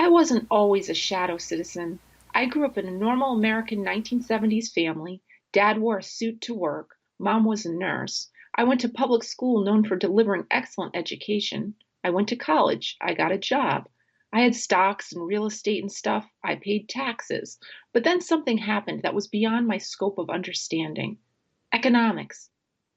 I wasn't always a shadow citizen. I grew up in a normal American 1970s family. Dad wore a suit to work. Mom was a nurse. I went to public school known for delivering excellent education. I went to college. I got a job. I had stocks and real estate and stuff. I paid taxes. But then something happened that was beyond my scope of understanding. Economics.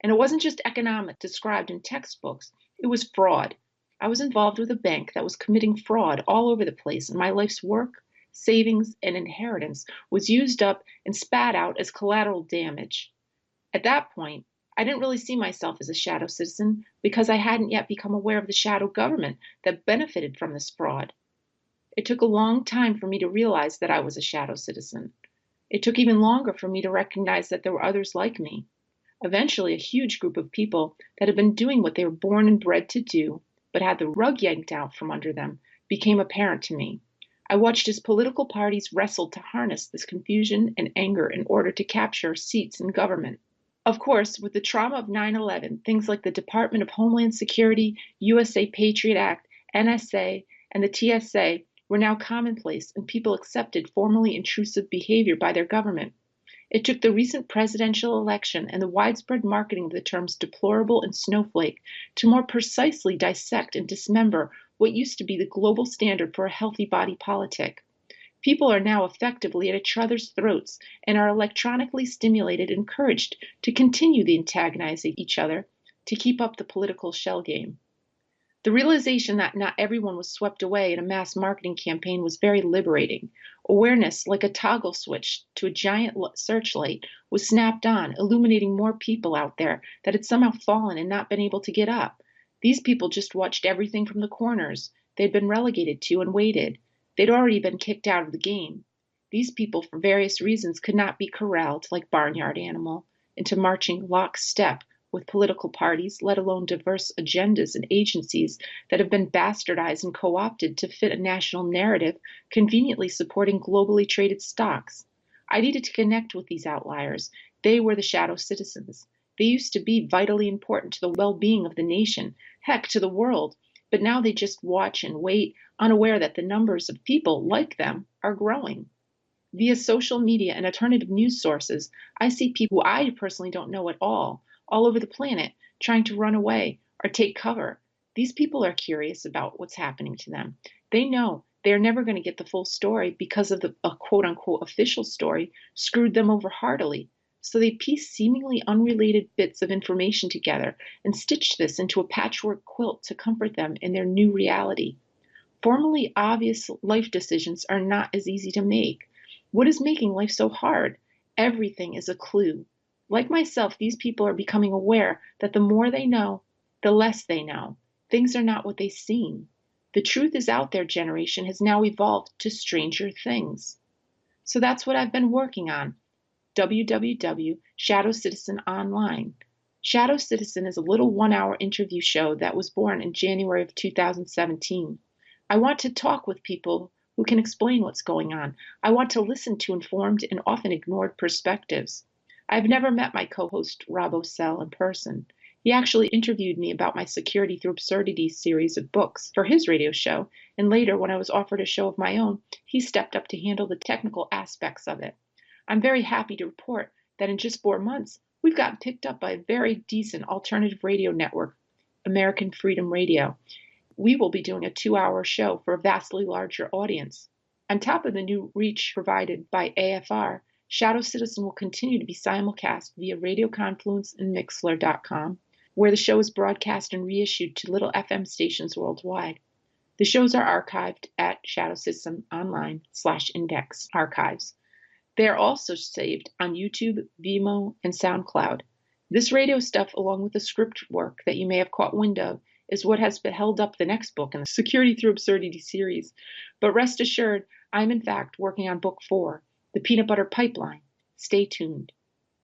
And it wasn't just economics described in textbooks, it was fraud. I was involved with a bank that was committing fraud all over the place, and my life's work, savings, and inheritance was used up and spat out as collateral damage. At that point, I didn't really see myself as a shadow citizen because I hadn't yet become aware of the shadow government that benefited from this fraud. It took a long time for me to realize that I was a shadow citizen. It took even longer for me to recognize that there were others like me. Eventually, a huge group of people that had been doing what they were born and bred to do, but had the rug yanked out from under them, became apparent to me. I watched as political parties wrestled to harness this confusion and anger in order to capture seats in government. Of course, with the trauma of 9/11, things like the Department of Homeland Security, USA Patriot Act, NSA, and the TSA were now commonplace, and people accepted formally intrusive behavior by their government. It took the recent presidential election and the widespread marketing of the terms deplorable and snowflake to more precisely dissect and dismember what used to be the global standard for a healthy body politic. People are now effectively at each other's throats and are electronically stimulated and encouraged to continue the antagonizing each other to keep up the political shell game. The realization that not everyone was swept away in a mass marketing campaign was very liberating. Awareness, like a toggle switch to a giant searchlight, was snapped on, illuminating more people out there that had somehow fallen and not been able to get up. These people just watched everything from the corners they'd been relegated to and waited. They'd already been kicked out of the game. These people, for various reasons, could not be corralled like barnyard animal into marching lockstep with political parties, let alone diverse agendas and agencies that have been bastardized and co opted to fit a national narrative conveniently supporting globally traded stocks. I needed to connect with these outliers. They were the shadow citizens. They used to be vitally important to the well being of the nation, heck, to the world, but now they just watch and wait, unaware that the numbers of people like them are growing. Via social media and alternative news sources, I see people who I personally don't know at all over the planet, trying to run away or take cover. These people are curious about what's happening to them. They know they're never going to get the full story because of the a quote unquote official story screwed them over heartily. So they piece seemingly unrelated bits of information together and stitch this into a patchwork quilt to comfort them in their new reality. Formally obvious life decisions are not as easy to make. What is making life so hard? Everything is a clue. Like myself, these people are becoming aware that the more they know, the less they know. Things are not what they seem. The truth is out there generation has now evolved to stranger things. So that's what I've been working on. www.Shadow Citizen Online. Shadow Citizen is a little 1 hour interview show that was born in January of 2017. I want to talk with people who can explain what's going on. I want to listen to informed and often ignored perspectives. I've never met my co-host Rob O'Sell in person. He actually interviewed me about my Security Through Absurdity series of books for his radio show, and later, when I was offered a show of my own, he stepped up to handle the technical aspects of it. I'm very happy to report that in just 4 months, we've gotten picked up by a very decent alternative radio network, American Freedom Radio. We will be doing a 2 hour show for a vastly larger audience. On top of the new reach provided by AFR, Shadow Citizen will continue to be simulcast via Radio Confluence and Mixler.com, where the show is broadcast and reissued to little FM stations worldwide. The shows are archived at Shadow Citizen Online/index archives. They are also saved on YouTube, Vimeo, and SoundCloud. This radio stuff, along with the script work that you may have caught wind of, is what has held up the next book in the Security Through Absurdity series. But rest assured, I'm in fact working on book 4, The Peanut Butter Pipeline. Stay tuned.